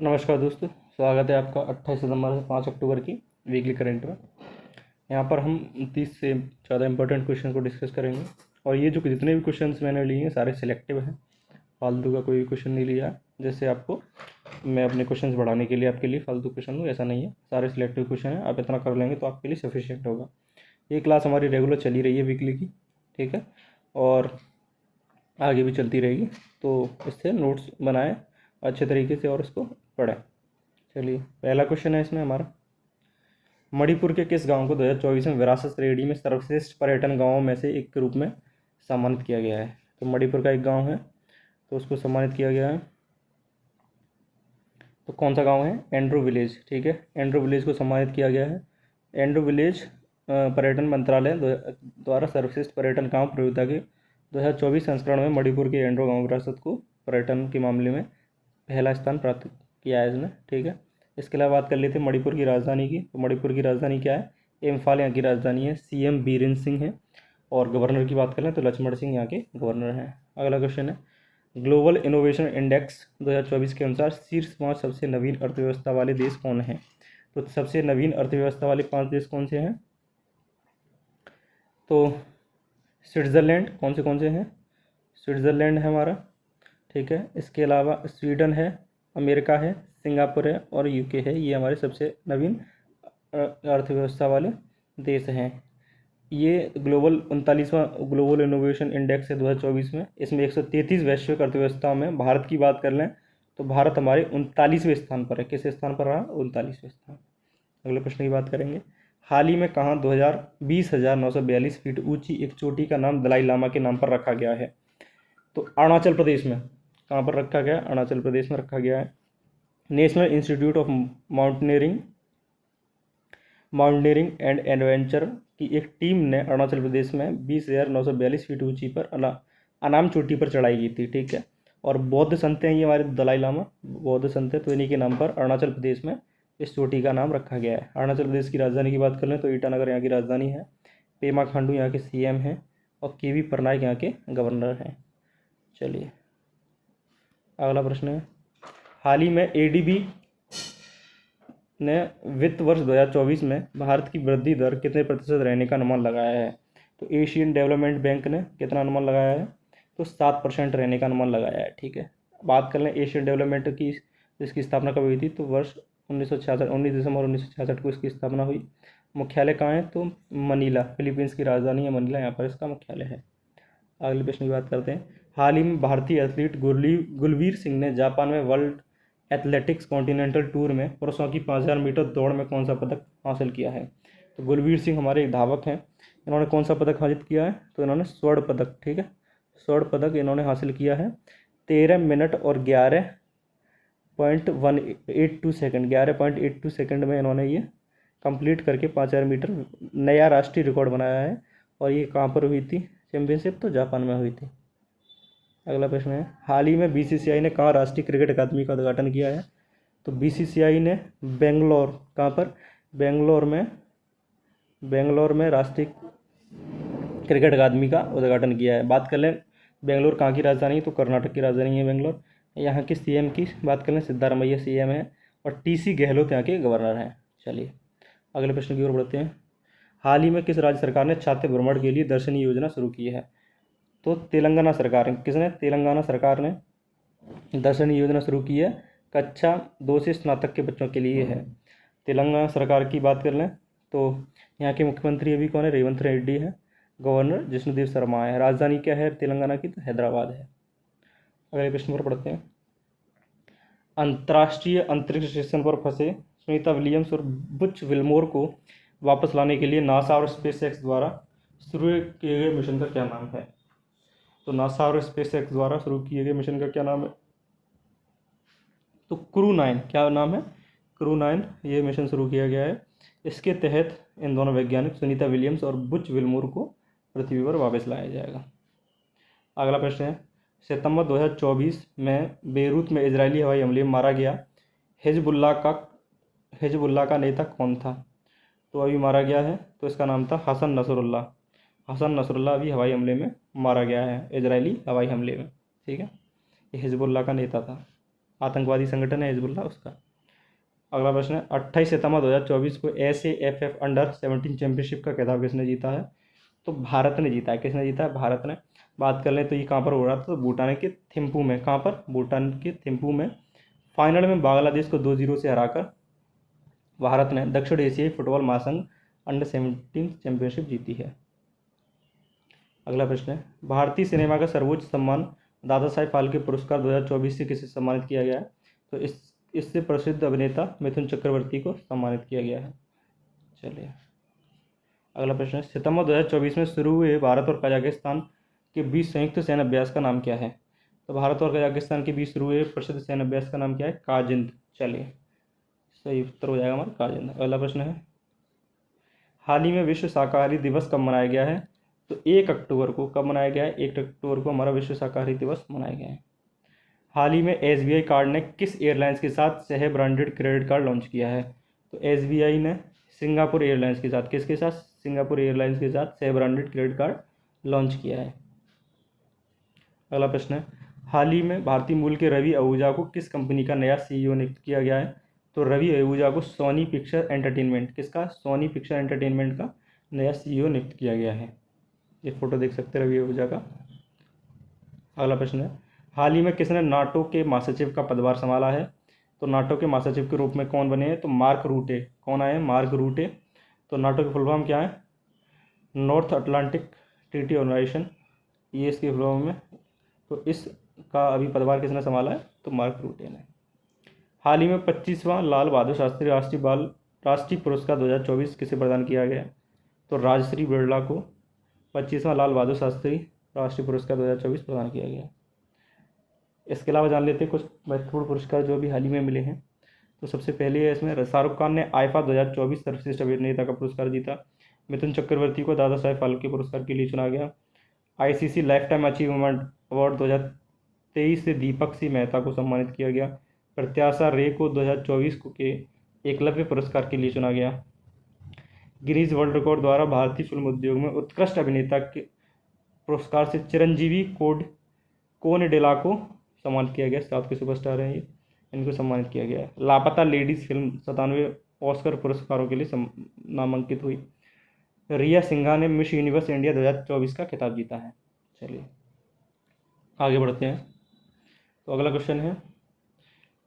नमस्कार दोस्तों, स्वागत है आपका 28 सितंबर से 5 अक्टूबर की वीकली करेंट में। यहाँ पर हम 30 से ज़्यादा इंपॉर्टेंट क्वेश्चन को डिस्कस करेंगे। और ये जो जितने भी क्वेश्चंस मैंने लिए हैं सारे सिलेक्टिव हैं, फालतू का कोई भी क्वेश्चन नहीं लिया है। जैसे आपको मैं अपने क्वेश्चंस बढ़ाने के लिए आपके लिए फालतू क्वेश्चन दूँ, ऐसा नहीं है। सारे सिलेक्टिव क्वेश्चन हैं, आप इतना कर लेंगे तो आपके लिए सफिशिएंट होगा। ये क्लास हमारी रेगुलर चली रही है वीकली की, ठीक है, और आगे भी चलती रहेगी। तो इससे नोट्स बनाएं अच्छे तरीके से और इसको पढ़ें। चलिए, पहला क्वेश्चन है इसमें हमारा, मणिपुर के किस गांव को 2024 में विरासत श्रेणी में सर्वश्रेष्ठ पर्यटन गांवों में से एक के रूप में सम्मानित किया गया है? तो मणिपुर का एक गांव है, तो उसको सम्मानित किया गया है। तो कौन सा गांव है? एंड्रो विलेज, ठीक है, एंड्रो विलेज को सम्मानित किया गया है। एंड्रो विलेज पर्यटन मंत्रालय द्वारा सर्वश्रेष्ठ पर्यटन गांव प्रतियोगिता के 2024 संस्करण में मणिपुर के एंड्रो गांव विरासत को पर्यटन के मामले में पहला स्थान प्राप्त किया है इसने, ठीक है। इसके अलावा बात कर लेते हैं मणिपुर की राजधानी की। तो मणिपुर की राजधानी क्या है? इम्फाल यहाँ की राजधानी है। सीएम बीरेन्द्र सिंह है। और गवर्नर की बात करें तो लक्ष्मण सिंह यहाँ के गवर्नर हैं। अगला क्वेश्चन है, ग्लोबल इनोवेशन इंडेक्स 2024 के अनुसार शीर्ष 5 सबसे नवीन अर्थव्यवस्था वाले देश कौन हैं? तो सबसे नवीन अर्थव्यवस्था वाले 5 देश कौन से हैं? तो स्विट्ज़रलैंड, कौन से हैं? स्विट्ज़रलैंड है हमारा, ठीक है। इसके अलावा स्वीडन है, अमेरिका है, सिंगापुर है और यूके है। ये हमारे सबसे नवीन अर्थव्यवस्था वाले देश हैं। ये ग्लोबल 39वां ग्लोबल इनोवेशन इंडेक्स है 2024 में। इसमें 133 वैश्विक अर्थव्यवस्थाओं में भारत की बात कर लें तो भारत हमारे 39वें स्थान पर है। किस स्थान पर रहा? 39वें स्थान। अगले प्रश्न की बात करेंगे, हाल ही में कहाँ 20,942 फीट ऊंची एक चोटी का नाम दलाई लामा के नाम पर रखा गया है? तो अरुणाचल प्रदेश में। कहाँ पर रखा गया? अरुणाचल प्रदेश में रखा गया है। National institute of mountaineering and adventure की एक टीम ने अरुणाचल प्रदेश में 20,942 फीट ऊंची पर अनाम चोटी पर चढ़ाई की थी, ठीक है। और बौद्ध संत हैं ये हमारे दलाई लामा, बौद्ध संत हैं, तो इन्हीं के नाम पर अरुणाचल प्रदेश में इस चोटी का नाम रखा गया है। अरुणाचल प्रदेश की राजधानी की बात कर लें तो ईटानगर यहाँ की राजधानी है। पेमा खांडू यहाँ के सीएम हैं और केवी पटनायक यहाँ के गवर्नर हैं। चलिए, अगला प्रश्न है, हाल ही में एडीबी ने वित्त वर्ष 2024 में भारत की वृद्धि दर कितने प्रतिशत रहने का अनुमान लगाया है? तो एशियन डेवलपमेंट बैंक ने कितना अनुमान लगाया है? तो 7% रहने का अनुमान लगाया है, ठीक है। बात कर लें एशियन डेवलपमेंट की, इसकी स्थापना कब हुई थी? तो वर्ष 1966, 19 दिसंबर 1966 को इसकी स्थापना हुई। मुख्यालय कहाँ है? तो मनीला, फिलीपींस की राजधानी है मनीला, यहाँ पर इसका मुख्यालय है। अगले प्रश्न की बात करते हैं, हाल ही में भारतीय एथलीट गुलवीर सिंह ने जापान में वर्ल्ड एथलेटिक्स कॉन्टिनेंटल टूर में पुरुषों की 5000 मीटर दौड़ में कौन सा पदक हासिल किया है? तो गुलवीर सिंह हमारे एक धावक हैं। इन्होंने कौन सा पदक हासिल किया है? तो इन्होंने स्वर्ण पदक, ठीक है, स्वर्ण पदक इन्होंने हासिल किया है। 13 मिनट और 11.182 सेकंड, 11.82 सेकंड में इन्होंने ये कंप्लीट करके 5000 मीटर नया राष्ट्रीय रिकॉर्ड बनाया है। और ये कहाँ पर हुई थी चैम्पियनशिप? तो जापान में हुई थी। अगला प्रश्न है, हाल ही में बीसीसीआई ने कहाँ राष्ट्रीय क्रिकेट अकादमी का उद्घाटन किया है? तो बीसीसीआई ने बेंगलोर, कहाँ पर? बेंगलोर में राष्ट्रीय क्रिकेट अकादमी का उद्घाटन किया है। बात कर लें बेंगलोर कहाँ की राजधानी है? तो कर्नाटक की राजधानी है बेंगलोर। यहाँ के सीएम की बात करें, सिद्धारमैया सीएम है और टीसी गहलोत यहाँ के गवर्नर हैं। चलिए, अगले प्रश्न की ओर बढ़ते हैं, हाल ही में किस राज्य सरकार ने छात्र भ्रमण के लिए दर्शनी योजना शुरू की है? तो तेलंगाना सरकार। किसने? तेलंगाना सरकार ने दर्शनी योजना शुरू की है, कक्षा 2 से स्नातक के बच्चों के लिए है। तेलंगाना सरकार की बात कर लें तो यहाँ के मुख्यमंत्री अभी कौन है? रेवंत रेड्डी है। गवर्नर जिष्णुदेव शर्मा है। राजधानी क्या है तेलंगाना की? तो हैदराबाद है। अगले प्रश्न पर पढ़ते हैं, अंतर्राष्ट्रीय अंतरिक्ष स्टेशन पर फंसे सुनीता विलियम्स और बुच विल्मोर को वापस लाने के लिए नासा और स्पेसएक्स द्वारा शुरू किए गए मिशन का क्या नाम है? तो नासा और स्पेसएक्स द्वारा शुरू किए गए मिशन का क्या नाम है? तो क्रू 9। क्या नाम है? क्रू 9 ये मिशन शुरू किया गया है। इसके तहत इन दोनों वैज्ञानिक सुनीता विलियम्स और बुच विल्मोर को पृथ्वी पर वापस लाया जाएगा। अगला प्रश्न है, सितंबर 2024 में बेरूत में इजरायली हवाई हमले में मारा गया हिजबुल्लाह का नेता कौन था? तो अभी मारा गया है, तो इसका नाम था हसन नसरुल्लाह। हसन नसरुल्लाह अभी हवाई हमले में मारा गया है, इजरायली हवाई हमले में, ठीक है। ये हिजबुल्लाह का नेता था। आतंकवादी संगठन है हिजबुल्लाह उसका। अगला प्रश्न है 28 सितंबर 2024 को AFF अंडर-17 चैंपियनशिप का खिताब किसने जीता है? तो भारत ने जीता है। किसने जीता है? भारत ने। बात कर लें तो ये कहाँ पर हो रहा था? तो भूटान के थिम्पू में। कहाँ पर? भूटान के थिम्पू में। फाइनल में बांग्लादेश को 2-0 से हराकर भारत ने दक्षिण एशियाई फुटबॉल महासंघ अंडर-17 चैंपियनशिप जीती है। अगला प्रश्न है भारतीय सिनेमा का सर्वोच्च सम्मान दादा साहेब फाल्के पुरस्कार 2024 से किसे सम्मानित किया गया है? तो इससे प्रसिद्ध अभिनेता मिथुन चक्रवर्ती को सम्मानित किया गया है। चलिए अगला प्रश्न है सितंबर 2024 में शुरू हुए भारत और कजाकिस्तान के बीच संयुक्त सैन्य अभ्यास का नाम क्या है? तो भारत और कजाकिस्तान के बीच शुरू हुए प्रसिद्ध सैन्य अभ्यास का नाम क्या है? काजिंद। चलिए सही उत्तर हो जाएगा हमारा काजिंद। अगला प्रश्न है हाल ही में विश्व शाकाहारी दिवस कब मनाया गया है? तो 1 अक्टूबर को। कब मनाया गया है? 1 अक्टूबर को हमारा विश्व शाकाहारी दिवस मनाया गया है। हाल ही में SBI कार्ड ने किस एयरलाइंस के साथ सह ब्रांडेड क्रेडिट कार्ड लॉन्च किया है? तो SBI ने सिंगापुर एयरलाइंस के साथ, किसके साथ? सिंगापुर एयरलाइंस के साथ सह ब्रांडेड क्रेडिट कार्ड लॉन्च किया है। अगला प्रश्न है हाल ही में भारतीय मूल के रवि आहूजा को किस कंपनी का नया CEO नियुक्त किया गया है? तो रवि आहूजा को सोनी पिक्चर एंटरटेनमेंट, किसका? सोनी पिक्चर एंटरटेनमेंट का नया CEO नियुक्त किया गया है। ये फोटो देख सकते हैं रवि आहूजा का। अगला प्रश्न है हाल ही में किसने नाटो के महासचिव का पदभार संभाला है? तो नाटो के महासचिव के रूप में कौन बने हैं? तो मार्क रूटे। कौन आए हैं? मार्क रूटे। तो नाटो की फुल फॉर्म क्या है? नॉर्थ अटलांटिक ट्रीटी ऑर्गेनाइजेशन, ये इसकी फुल फॉर्म है। तो इसका अभी पदभार किसने संभाला है? तो मार्क रूटे ने। हाल ही में 25वां लाल बहादुर शास्त्री राष्ट्रीय पुरस्कार 2024 किसे प्रदान किया गया? तो राजश्री बिरला को 25वां लाल बहादुर शास्त्री राष्ट्रीय पुरस्कार 2024 प्रदान किया गया। इसके अलावा जान लेते हैं कुछ महत्वपूर्ण पुरस्कार जो अभी हाल ही में मिले हैं। तो सबसे पहले है इसमें शाहरुख खान ने आईफा 2024 सर्वश्रेष्ठ अभिनेता का पुरस्कार जीता। मिथुन चक्रवर्ती को दादा साहेब फाल्के पुरस्कार के लिए चुना गया। ICC life time achievement award 2023 से दीपक सी मेहता को सम्मानित किया गया। प्रत्याशा रे को 2024 के एकलव्य पुरस्कार के लिए चुना गया। गिनीज वर्ल्ड रिकॉर्ड द्वारा भारतीय फिल्म उद्योग में उत्कृष्ट अभिनेता के पुरस्कार से चिरंजीवी कोनेडेला को सम्मानित किया गया। साउथ के सुपरस्टार हैं ये, इनको सम्मानित किया गया है। लापता लेडीज़ फिल्म 97 ऑस्कर पुरस्कारों के लिए नामांकित हुई। रिया सिंघा ने मिस यूनिवर्स इंडिया 2024 का खिताब जीता है। चलिए आगे बढ़ते हैं। तो अगला क्वेश्चन है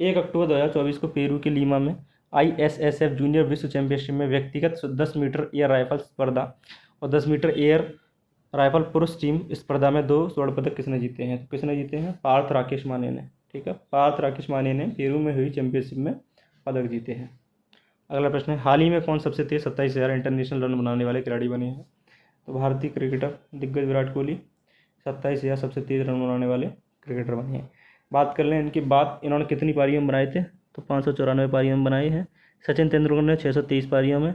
1 अक्टूबर 2024 को पेरू के लीमा में ISSF जूनियर विश्व चैंपियनशिप में व्यक्तिगत 10 मीटर एयर राइफल स्पर्धा और 10 मीटर एयर राइफल पुरुष टीम स्पर्धा में 2 स्वर्ण पदक किसने जीते हैं? तो किसने जीते हैं? पार्थ राकेश माने ने। ठीक है, पार्थ राकेश माने ने पेरू में हुई चैंपियनशिप में पदक जीते हैं। अगला प्रश्न है हाल ही में कौन सबसे तेज 27,000 इंटरनेशनल रन बनाने वाले खिलाड़ी बने हैं? तो भारतीय क्रिकेटर दिग्गज विराट कोहली 27,000 सबसे तेज रन बनाने वाले क्रिकेटर बने हैं। बात कर लें इनकी बात, इन्होंने कितनी पारियों में बनाए थे? तो 594 पारियों में बनाए हैं। सचिन तेंदुलकर ने 623 पारियों में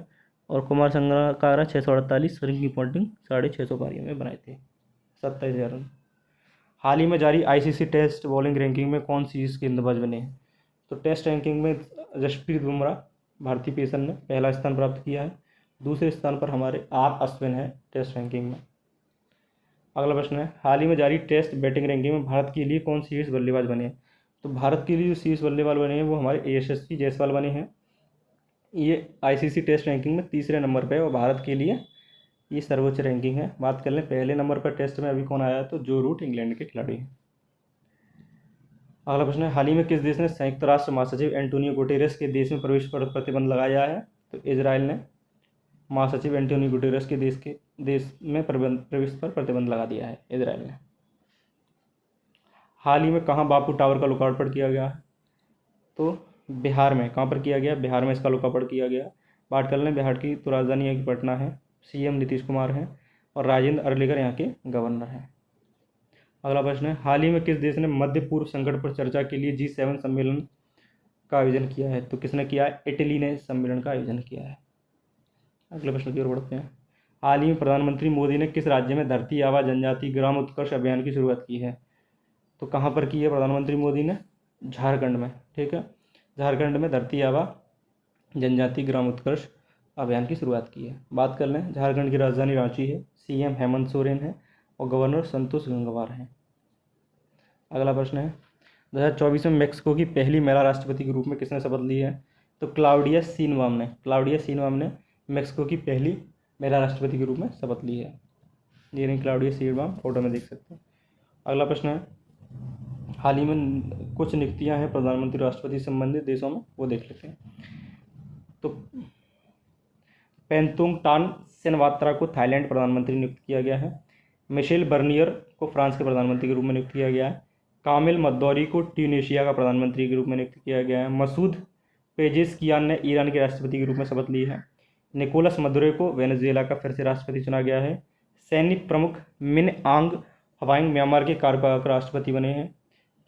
और कुमार संगकारा 648, रिंकी पॉन्टिंग 650 पारियों में बनाए थे 27,000 रन। हाल ही में जारी ICC टेस्ट बॉलिंग रैंकिंग में कौन सी गेंदबाज बने हैं? तो टेस्ट रैंकिंग में जसप्रीत बुमराह भारतीय पेसर ने पहला स्थान प्राप्त किया है। दूसरे स्थान पर हमारे अश्विन है टेस्ट रैंकिंग में। अगला प्रश्न है हाल ही में जारी टेस्ट बैटिंग रैंकिंग में भारत के लिए कौन शीर्ष बल्लेबाज बने हैं? तो भारत के लिए जो शीर्ष बल्लेबाज बने हैं वो हमारे यशस्वी जायसवाल बने हैं। ये ICC टेस्ट रैंकिंग में तीसरे नंबर पर है और भारत के लिए ये सर्वोच्च रैंकिंग है। बात कर लें पहले नंबर पर टेस्ट में अभी कौन आया है? तो जो रूट इंग्लैंड के खिलाड़ी हैं। अगला प्रश्न है हाल ही में किस देश ने संयुक्त राष्ट्र महासचिव एंटोनियो गुटेरेस के देश में प्रवेश पर प्रतिबंध लगाया है? तो इजराइल ने महासचिव एंटोनियो गुटेरेस के देश में प्रवेश पर प्रतिबंध लगा दिया है इजराइल ने। हाल ही में कहाँ बापू टावर का लोकार्पण किया गया है? तो बिहार में। कहाँ पर किया गया? बिहार में इसका लोकार्पण किया गया। बात कर लें बिहार की तो राजधानी यहाँ की पटना है, CM नीतीश कुमार हैं और राजेंद्र अरलेकर यहाँ के गवर्नर हैं। अगला प्रश्न है हाल ही में किस देश ने मध्य पूर्व संकट पर चर्चा के लिए G7 सम्मेलन का आयोजन किया है? तो किसने किया है? इटली ने सम्मेलन का आयोजन किया है। अगले प्रश्न की ओर बढ़ते हैं। हाल ही में प्रधानमंत्री मोदी ने किस राज्य में धरती आबा जनजाति ग्राम उत्कर्ष अभियान की शुरुआत की है? तो कहाँ पर की है प्रधानमंत्री मोदी ने? झारखंड में। ठीक है, झारखंड में धरती आबा जनजाति ग्राम उत्कर्ष अभियान की शुरुआत की है। बात कर लें झारखंड की राजधानी रांची है, CM हेमंत सोरेन है और गवर्नर संतोष गंगवार हैं। अगला प्रश्न है 2024 में मेक्सिको की पहली महिला राष्ट्रपति के रूप में किसने शपथ ली है? तो क्लाउडिया सीनबाम ने मेक्सिको की पहली महिला राष्ट्रपति के रूप में शपथ ली है। ये नहीं क्लाउडिया सीनबाम, फोटो में देख सकते हैं। अगला प्रश्न है, हाल ही में कुछ नियुक्तियां हैं प्रधानमंत्री राष्ट्रपति संबंधित देशों में, वो देख लेते हैं। तो पेंतोंग टान सेनवात्रा को थाईलैंड प्रधानमंत्री नियुक्त किया गया है। मिशेल बर्नियर को फ्रांस के प्रधानमंत्री के रूप में नियुक्त किया गया है। कामिल मद्दौरी को ट्यूनीशिया का प्रधानमंत्री के रूप में नियुक्त किया गया है। मसूद पेजेस्कियान ने ईरान के राष्ट्रपति के रूप में शपथ ली है। निकोलस मदुरो को वेनेजुएला का फिर से राष्ट्रपति चुना गया है। सैन्य प्रमुख मिन आंग हवांग म्यांमार के कार्यवाहक राष्ट्रपति बने हैं।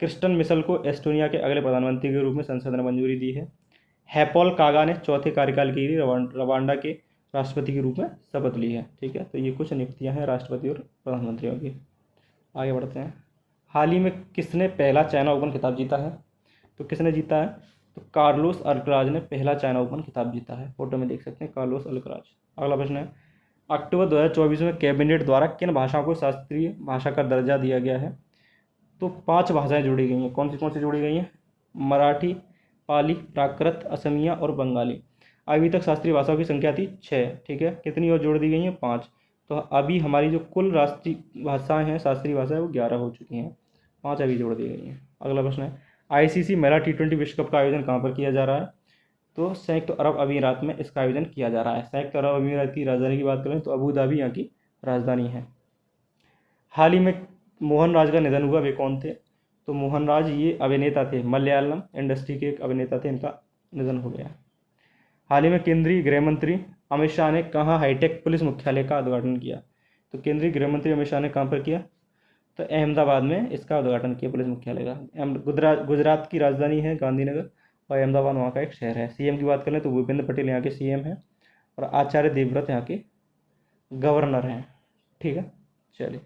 क्रिस्टन मिशेल को एस्टोनिया के अगले प्रधानमंत्री के रूप में संसद ने मंजूरी दी है। हैपोल कागा ने चौथे कार्यकाल के लिए रवांडा के राष्ट्रपति के रूप में शपथ ली है। ठीक है, तो ये कुछ नियुक्तियां हैं राष्ट्रपति और प्रधानमंत्रियों की। आगे बढ़ते हैं। हाल ही में किसने पहला चाइना ओपन खिताब जीता है? तो किसने जीता है? तो कार्लोस अल्कराज ने पहला चाइना ओपन खिताब जीता है। फोटो में देख सकते हैं कार्लोस अल्कराज। अगला प्रश्न है, अक्टूबर 2024 में कैबिनेट द्वारा किन भाषाओं को शास्त्रीय भाषा का दर्जा दिया गया है? तो 5 भाषाएं जोड़ी गई हैं। कौन सी जोड़ी गई हैं? मराठी, पाली, प्राकृत, असमिया और बंगाली। अभी तक शास्त्रीय भाषाओं की संख्या थी 6। ठीक है, कितनी और जोड़ दी गई हैं? 5। तो अभी हमारी जो कुल राष्ट्रीय भाषाएं हैं, शास्त्रीय भाषाएं, वो 11 हो चुकी हैं। 5 अभी जोड़ दी गई हैं। अगला प्रश्न है, आईसीसी महिला T20 विश्व कप का आयोजन कहाँ पर किया जा रहा है? तो संयुक्त अरब अमीरात में इसका आयोजन किया जा रहा है। संयुक्त अरब अमीरात की राजधानी की बात करें तो अबू धाबी यहाँ की राजधानी है। हाल ही में मोहन राज का निधन हुआ, वे कौन थे? तो मोहन राज ये अभिनेता थे, मलयालम इंडस्ट्री के एक अभिनेता थे, इनका निधन हो गया। हाल ही में केंद्रीय गृह मंत्री अमित शाह ने कहाँ हाईटेक पुलिस मुख्यालय का उद्घाटन किया? तो केंद्रीय गृह मंत्री अमित शाह ने कहाँ पर किया? तो अहमदाबाद में इसका उद्घाटन किया, पुलिस मुख्यालय का। गुजरात की राजधानी है गांधीनगर और अहमदाबाद वहाँ का एक शहर है। सीएम की बात करें तो भूपेंद्र पटेल यहाँ के सीएम हैं और आचार्य देवव्रत यहाँ के गवर्नर हैं। ठीक है, चलिए।